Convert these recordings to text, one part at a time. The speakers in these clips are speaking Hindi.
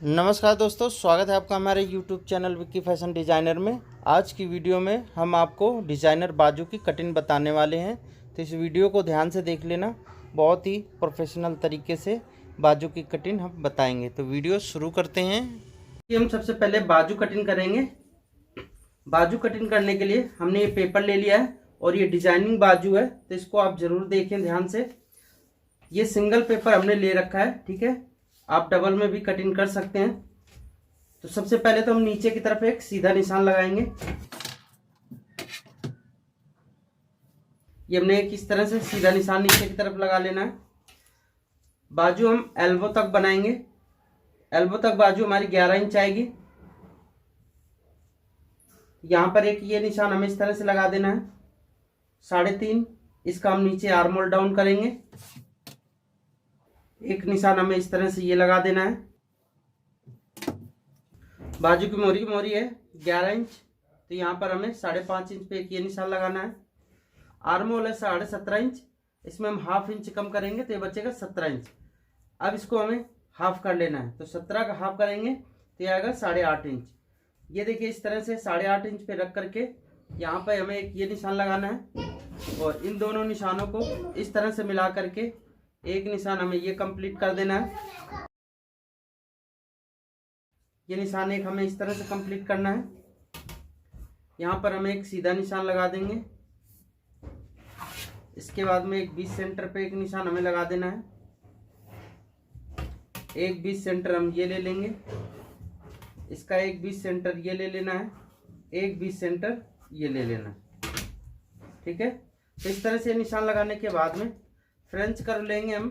नमस्कार दोस्तों, स्वागत है आपका हमारे YouTube channel Vicky fashion designer में। आज की वीडियो में हम आपको डिज़ाइनर बाजू की कटिंग बताने वाले हैं, तो इस वीडियो को ध्यान से देख लेना। बहुत ही प्रोफेशनल तरीके से बाजू की कटिंग हम बताएंगे, तो वीडियो शुरू करते हैं। हम सबसे पहले बाजू कटिंग करेंगे। बाजू कटिंग करने के लिए हमने ये पेपर ले लिया है और ये डिजाइनिंग बाजू है, तो इसको आप ज़रूर देखें ध्यान से। ये सिंगल पेपर हमने ले रखा है, ठीक है। आप डबल में भी कटिंग कर सकते हैं। तो सबसे पहले तो हम नीचे की तरफ एक सीधा निशान लगाएंगे। ये हमने एक इस तरह से सीधा निशान नीचे की तरफ लगा लेना है। बाजू हम एल्बो तक बनाएंगे। एल्बो तक बाजू हमारी 11 इंच आएगी। यहां पर एक ये निशान हमें इस तरह से लगा देना है, 3.5। इसका हम नीचे आर्म होल डाउन करेंगे। एक निशान हमें इस तरह से ये लगा देना है। बाजू की मोरी है 11 इंच, तो यहाँ पर हमें 5.5 इंच पे एक ये निशान लगाना है। आर्म होल है 17.5 इंच, इसमें हम हाफ इंच कम करेंगे तो ये बचेगा 17 इंच। अब इसको हमें हाफ कर लेना है, तो 17 का हाफ करेंगे तो ये आएगा 8.5 इंच। ये देखिए इस तरह से 8.5 इंच पे रख करके यहाँ पर हमें एक ये निशान लगाना है और इन दोनों निशानों को इस तरह से मिला करके एक निशान हमें ये कंप्लीट कर देना है। ये निशान एक हमें इस तरह से कंप्लीट करना है। यहाँ पर हमें एक सीधा निशान लगा देंगे। इसके बाद में एक 20 सेंटर पे एक निशान हमें लगा देना है। एक 20 सेंटर हम ये ले लेंगे, इसका एक 20 सेंटर ये ले लेना है, एक 20 सेंटर ये ले लेना है, ठीक है। तो इस तरह से निशान लगाने के बाद में फ्रेंच कर लेंगे हम।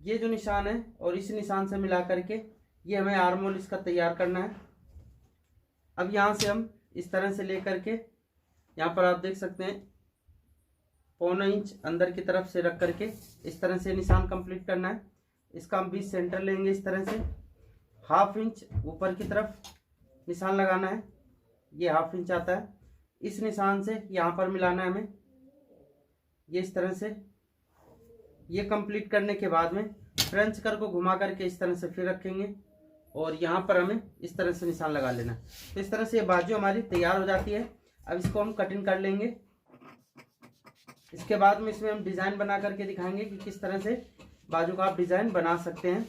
ये जो निशान है और इस निशान से मिला करके ये हमें आर्म होल इसका तैयार करना है। अब यहाँ से हम इस तरह से लेकर के यहाँ पर आप देख सकते हैं 1.25 इंच अंदर की तरफ से रख करके इस तरह से निशान कंप्लीट करना है। इसका हम 20 सेंटर लेंगे इस तरह से। हाफ इंच ऊपर की तरफ निशान लगाना है, ये हाफ इंच आता है। इस निशान से यहाँ पर मिलाना है हमें, ये इस तरह से। ये कंप्लीट करने के बाद में फ्रेंच कर को घुमा करके इस तरह से फिर रखेंगे और यहाँ पर हमें इस तरह से निशान लगा लेना। तो इस तरह से ये बाजू हमारी तैयार हो जाती है। अब इसको हम कटिंग कर लेंगे। इसके बाद में इसमें हम डिज़ाइन बना करके दिखाएंगे कि किस तरह से बाजू का आप डिज़ाइन बना सकते हैं।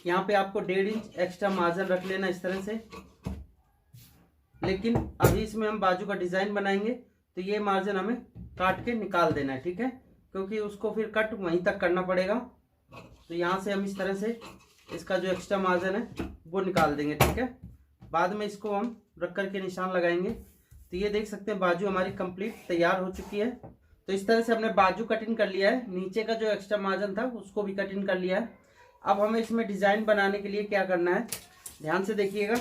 यहाँ पे आपको 1.5 इंच एक्स्ट्रा मार्जिन रख लेना इस तरह से। लेकिन अभी इसमें हम बाजू का डिज़ाइन बनाएंगे तो ये मार्जिन हमें काट के निकाल देना है, ठीक है, क्योंकि उसको फिर कट वहीं तक करना पड़ेगा। तो यहाँ से हम इस तरह से इसका जो एक्स्ट्रा मार्जिन है वो निकाल देंगे, ठीक है। बाद में इसको हम रख करके निशान लगाएंगे। तो ये देख सकते हैं बाजू हमारी कंप्लीट तैयार हो चुकी है। तो इस तरह से हमने बाजू कटिंग कर लिया है। नीचे का जो एक्स्ट्रा मार्जिन था उसको भी कटिंग कर लिया है। अब हमें इसमें डिज़ाइन बनाने के लिए क्या करना है, ध्यान से देखिएगा।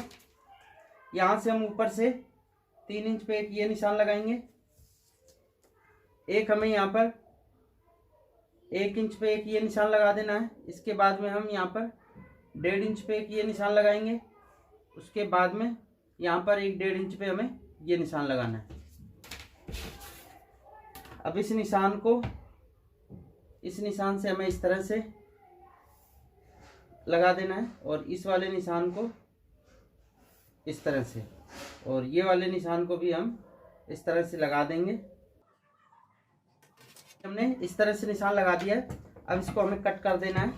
यहाँ से हम ऊपर से 3 इंच पे एक ये निशान लगाएंगे। एक हमें यहाँ पर 1 इंच पे एक ये निशान लगा देना है। इसके बाद में हम यहाँ पर 1.5 इंच पे एक ये निशान लगाएंगे। उसके बाद में यहाँ पर एक 1.5 इंच पे हमें ये निशान लगाना है। अब इस निशान को इस निशान से हमें इस तरह से लगा देना है और इस वाले निशान को इस तरह से, और ये वाले निशान को भी हम इस तरह से लगा देंगे। हमने इस तरह से निशान लगा दिया है। अब इसको हमें कट कर देना है।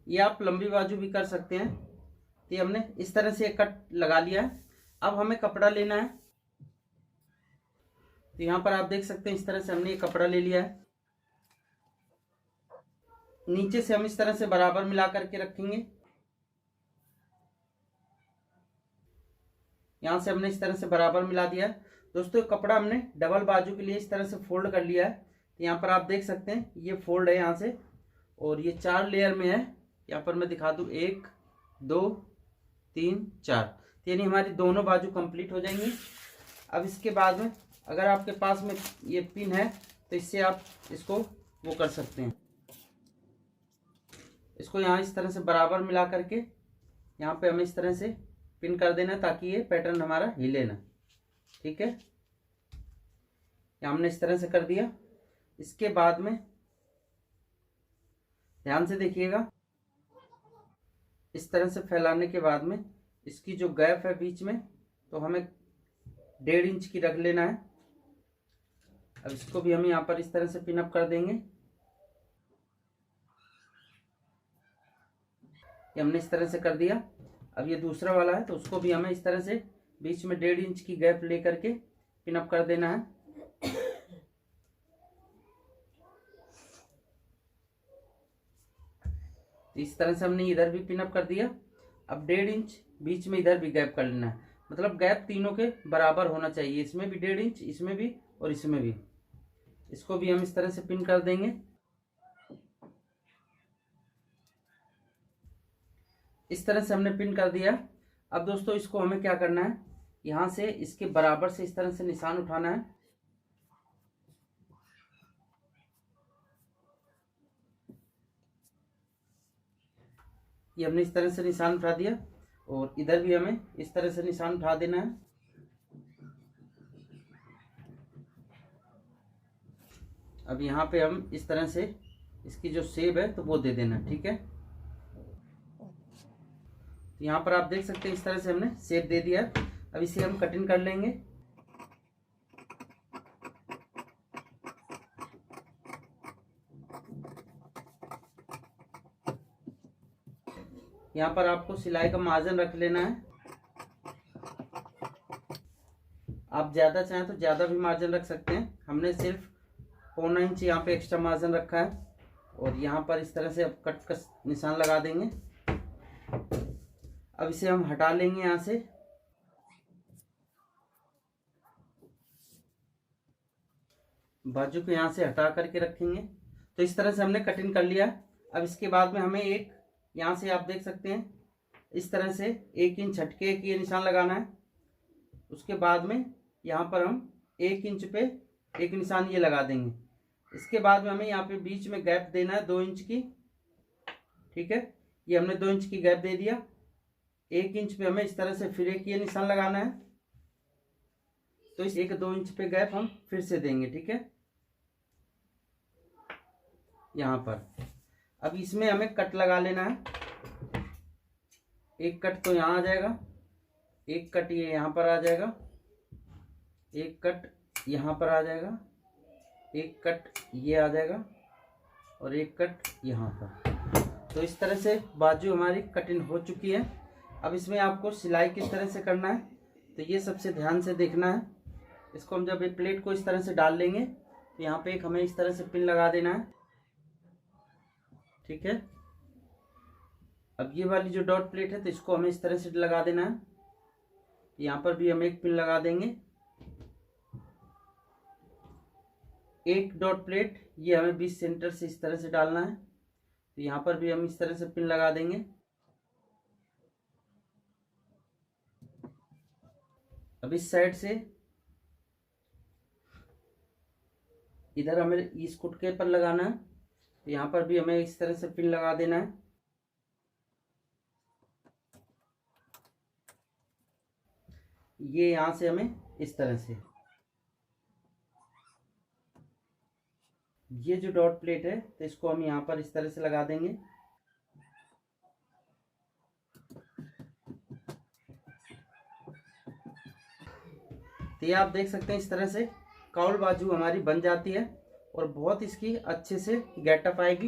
ये आप लंबी बाजू भी कर सकते हैं। तो ये हमने इस तरह से कट लगा लिया है। अब हमें कपड़ा लेना है। तो यहाँ पर आप देख सकते हैं इस तरह से हमने ये कपड़ा ले लिया है। नीचे से हम इस तरह से बराबर मिला करके रखेंगे। यहाँ से हमने इस तरह से बराबर मिला दिया है। दोस्तों कपड़ा हमने डबल बाजू के लिए इस तरह से फोल्ड कर लिया है। तो यहाँ पर आप देख सकते हैं ये फोल्ड है यहाँ से, और ये 4 लेयर में है। यहाँ पर मैं दिखा दूँ 1 2 3 4, यानी हमारी दोनों बाजू कंप्लीट हो जाएंगी। अब इसके बाद में अगर आपके पास में ये पिन है तो इससे आप इसको वो कर सकते हैं। इसको यहाँ इस तरह से बराबर मिला करके यहाँ पे हमें इस तरह से पिन कर देना ताकि ये पैटर्न हमारा हिले ना। ठीक है, ये हमने इस तरह से कर दिया। इसके बाद में ध्यान से देखिएगा, इस तरह से फैलाने के बाद में इसकी जो गैप है बीच में, तो हमें 1.5 इंच की रख लेना है। अब इसको भी हम यहाँ पर इस तरह से पिन अप कर देंगे। ये हमने इस तरह से कर दिया। अब ये दूसरा वाला है तो उसको भी हमें इस तरह से बीच में 1.5 इंच की गैप ले करके पिन अप कर देना है। इस तरह से हमने इधर भी पिन अप कर दिया। अब 1.5 इंच बीच में इधर भी गैप कर लेना है, मतलब गैप तीनों के बराबर होना चाहिए, इसमें भी 1.5 इंच, इसमें भी और इसमें भी। इसको भी हम इस तरह से पिन कर देंगे। इस तरह से हमने पिन कर दिया। अब दोस्तों इसको हमें क्या करना है, यहाँ से इसके बराबर से इस तरह से निशान उठाना है। ये हमने इस तरह से निशान उठा दिया और इधर भी हमें इस तरह से निशान उठा देना है। अब यहाँ पे हम इस तरह से इसकी जो शेप है तो वो दे देना। ठीक है, यहाँ पर आप देख सकते हैं इस तरह से हमने शेप दे दिया। अब इसे हम कटिंग कर लेंगे। यहाँ पर आपको सिलाई का मार्जिन रख लेना है। आप ज़्यादा चाहें तो ज़्यादा भी मार्जिन रख सकते हैं। हमने सिर्फ 0.25 इंच यहाँ पे एक्स्ट्रा मार्जिन रखा है और यहाँ पर इस तरह से अब कट का निशान लगा देंगे। अब इसे हम हटा लेंगे यहाँ से। बाजू को यहाँ से हटा करके रखेंगे। तो इस तरह से हमने कटिंग कर लिया। अब इसके बाद में हमें एक यहाँ से आप देख सकते हैं इस तरह से 1 इंच हटके एक ये निशान लगाना है। उसके बाद में यहाँ पर हम 1 इंच पे एक निशान ये लगा देंगे। इसके बाद में हमें यहाँ पे बीच में गैप देना है 2 इंच की। ठीक है, ये हमने 2 इंच की गैप दे दिया। 1 इंच पे हमें इस तरह से फिर एक ये निशान लगाना है। तो इस 1-2 इंच पे गैप हम फिर से देंगे। ठीक है, यहाँ पर अब इसमें हमें कट लगा लेना है। एक कट तो यहाँ आ जाएगा, एक कट ये यहाँ पर आ जाएगा, एक कट यहाँ पर आ जाएगा, एक कट ये आ जाएगा और एक कट यहाँ पर। तो इस तरह से बाजू हमारी कटिंग हो चुकी है। अब इसमें आपको सिलाई किस तरह से करना है तो ये सबसे ध्यान से देखना है। इसको हम जब एक प्लेट को इस तरह से डाल लेंगे तो यहाँ पे एक हमें इस तरह से पिन लगा देना है। ठीक है, अब ये वाली जो डॉट प्लेट है तो इसको हमें इस तरह से लगा देना है। यहाँ पर भी हम एक पिन लगा देंगे। एक डॉट प्लेट ये हमें 20 सेंटर से इस तरह से डालना है। तो यहाँ पर भी हम इस तरह से पिन लगा देंगे। अब इस साइड से इधर हमें इस कुटके पर लगाना है। तो यहाँ पर भी हमें इस तरह से पिन लगा देना है। ये यहाँ से हमें इस तरह से, ये जो डॉट प्लेट है तो इसको हम यहाँ पर इस तरह से लगा देंगे। तो ये आप देख सकते हैं इस तरह से काउल बाजू हमारी बन जाती है और बहुत इसकी अच्छे से गेटअप आएगी।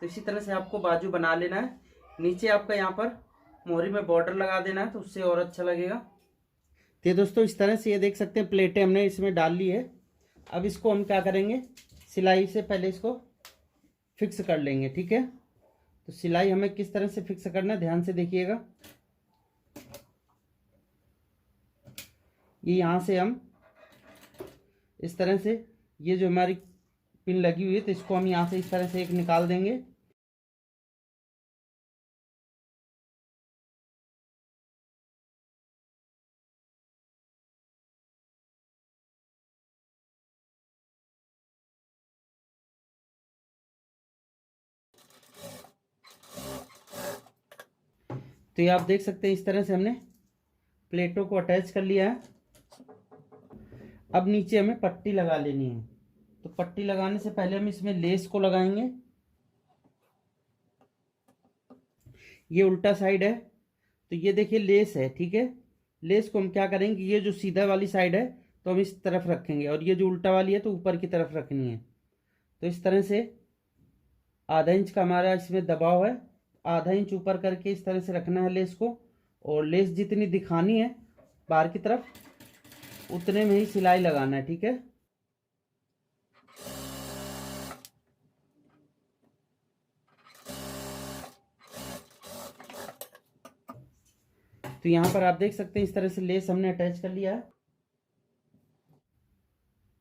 तो इसी तरह से आपको बाजू बना लेना है। नीचे आपका यहाँ पर मोहरी में बॉर्डर लगा देना है तो उससे और अच्छा लगेगा। तो ये दोस्तों इस तरह से ये देख सकते हैं प्लेटें हमने इसमें डाल ली है। अब इसको हम क्या करेंगे, सिलाई से पहले इसको फिक्स कर लेंगे। ठीक है, तो सिलाई हमें किस तरह से फिक्स करना है ध्यान से देखिएगा। ये यहाँ से हम इस तरह से ये जो हमारी पिन लगी हुई है तो इसको हम यहाँ से इस तरह से एक निकाल देंगे। तो ये आप देख सकते हैं इस तरह से हमने प्लेटों को अटैच कर लिया है। अब नीचे हमें पट्टी लगा लेनी है। तो पट्टी लगाने से पहले हम इसमें लेस को लगाएंगे। ये उल्टा साइड है, तो ये देखिए लेस है, ठीक है। लेस को हम क्या करेंगे, ये जो सीधा वाली साइड है तो हम इस तरफ रखेंगे, और ये जो उल्टा वाली है तो ऊपर की तरफ रखनी है। तो इस तरह से आधा इंच का हमारा इसमें दबाव है, आधा इंच ऊपर करके इस तरह से रखना है लेस को। और लेस जितनी दिखानी है बाहर की तरफ उतने में ही सिलाई लगाना है, ठीक है। तो यहाँ पर आप देख सकते हैं इस तरह से लेस हमने अटैच कर लिया है।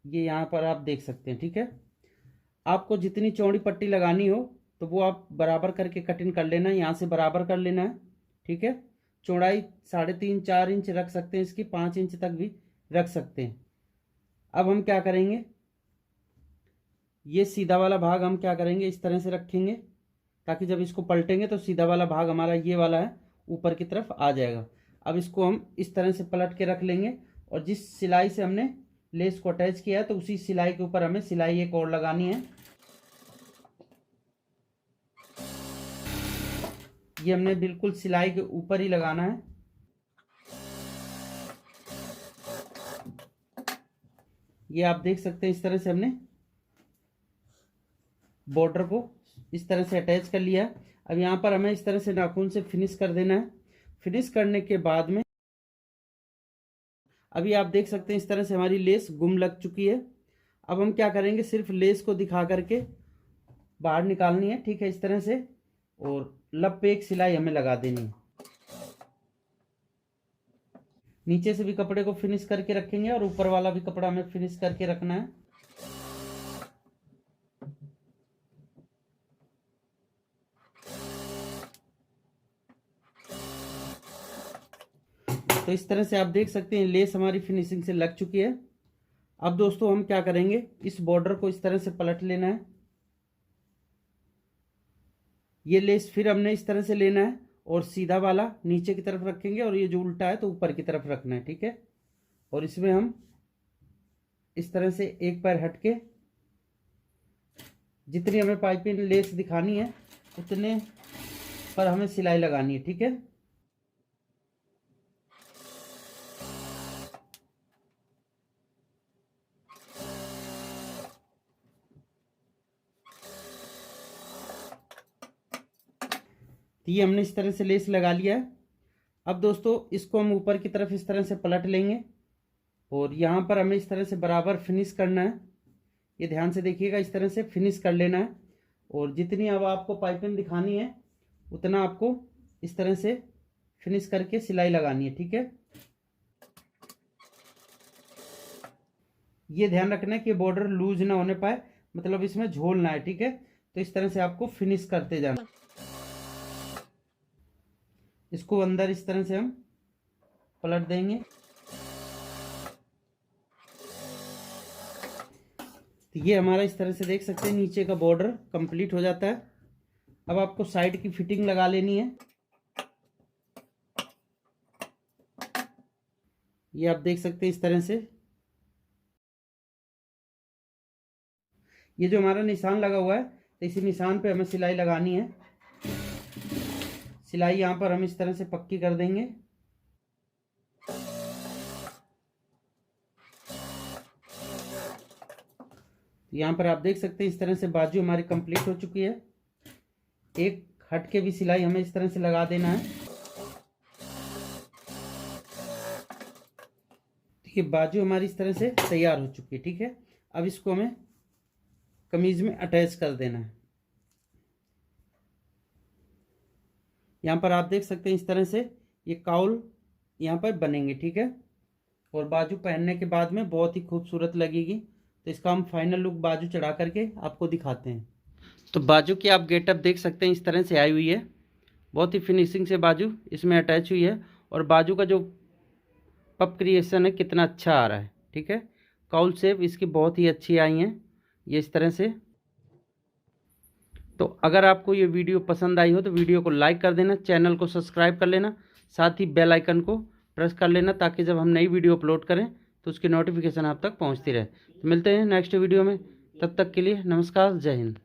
ये यहाँ पर आप देख सकते हैं, ठीक है। आपको जितनी चौड़ी पट्टी लगानी हो तो वो आप बराबर करके कटिंग कर लेना है, यहाँ से बराबर कर लेना है, ठीक है। चौड़ाई 3.5-4 इंच रख सकते हैं, इसकी 5 इंच तक भी रख सकते हैं। अब हम क्या करेंगे, ये सीधा वाला भाग हम क्या करेंगे, इस तरह से रखेंगे ताकि जब इसको पलटेंगे तो सीधा वाला भाग हमारा ये वाला है ऊपर की तरफ आ जाएगा। अब इसको हम इस तरह से पलट के रख लेंगे, और जिस सिलाई से हमने लेस को अटैच किया है तो उसी सिलाई के ऊपर हमें सिलाई एक और लगानी है। ये हमने बिल्कुल सिलाई के ऊपर ही लगाना है। ये आप देख सकते हैं इस तरह से हमने बॉर्डर को इस तरह से अटैच कर लिया। अब यहाँ पर हमें इस तरह से नाखून से फिनिश कर देना है। फिनिश करने के बाद में अभी आप देख सकते हैं इस तरह से हमारी लेस गुम लग चुकी है। अब हम क्या करेंगे, सिर्फ लेस को दिखा करके बाहर निकालनी है, ठीक है, इस तरह से। और लब पे एक सिलाई हमें लगा देनी है। नीचे से भी कपड़े को फिनिश करके रखेंगे और ऊपर वाला भी कपड़ा हमें फिनिश करके रखना है। तो इस तरह से आप देख सकते हैं लेस हमारी फिनिशिंग से लग चुकी है। अब दोस्तों हम क्या करेंगे, इस बॉर्डर को इस तरह से पलट लेना है। ये लेस फिर हमने इस तरह से लेना है और सीधा वाला नीचे की तरफ रखेंगे, और ये जो उल्टा है तो ऊपर की तरफ रखना है, ठीक है। और इसमें हम इस तरह से एक पैर हटके जितनी हमें पाइपिंग लेस दिखानी है उतने पर हमें सिलाई लगानी है, ठीक है। तो ये हमने इस तरह से लेस लगा लिया है। अब दोस्तों इसको हम ऊपर की तरफ इस तरह से पलट लेंगे, और यहाँ पर हमें इस तरह से बराबर फिनिश करना है। ये ध्यान से देखिएगा, इस तरह से फिनिश कर लेना है। और जितनी अब आपको पाइपिंग दिखानी है उतना आपको इस तरह से फिनिश करके सिलाई लगानी है, ठीक है। ये ध्यान रखना है कि बॉर्डर लूज ना होने पाए, मतलब इसमें झोल ना है, ठीक है। तो इस तरह से आपको फिनिश करते जाना। इसको अंदर इस तरह से हम पलट देंगे। तो ये हमारा इस तरह से देख सकते हैं नीचे का बॉर्डर कंप्लीट हो जाता है। अब आपको साइड की फिटिंग लगा लेनी है। ये आप देख सकते हैं इस तरह से, ये जो हमारा निशान लगा हुआ है तो इसी निशान पे हमें सिलाई लगानी है। सिलाई यहाँ पर हम इस तरह से पक्की कर देंगे। यहाँ पर आप देख सकते हैं इस तरह से बाजू हमारी कंप्लीट हो चुकी है। एक हट के भी सिलाई हमें इस तरह से लगा देना है। ये बाजू हमारी इस तरह से तैयार हो चुकी है, ठीक है। अब इसको हमें कमीज में अटैच कर देना है। यहाँ पर आप देख सकते हैं इस तरह से ये काउल यहाँ पर बनेंगे, ठीक है। और बाजू पहनने के बाद में बहुत ही खूबसूरत लगेगी। तो इसका हम फाइनल लुक बाजू चढ़ा करके आपको दिखाते हैं। तो बाजू की आप गेटअप देख सकते हैं, इस तरह से आई हुई है। बहुत ही फिनिशिंग से बाजू इसमें अटैच हुई है, और बाजू का जो पप क्रिएशन है कितना अच्छा आ रहा है, ठीक है। काउल शेप इसकी बहुत ही अच्छी आई हैं ये इस तरह से। तो अगर आपको ये वीडियो पसंद आई हो तो वीडियो को लाइक कर देना, चैनल को सब्सक्राइब कर लेना, साथ ही बेल आइकन को प्रेस कर लेना ताकि जब हम नई वीडियो अपलोड करें तो उसकी नोटिफिकेशन आप तक पहुंचती रहे। तो मिलते हैं नेक्स्ट वीडियो में, तब तक के लिए नमस्कार, जय हिंद।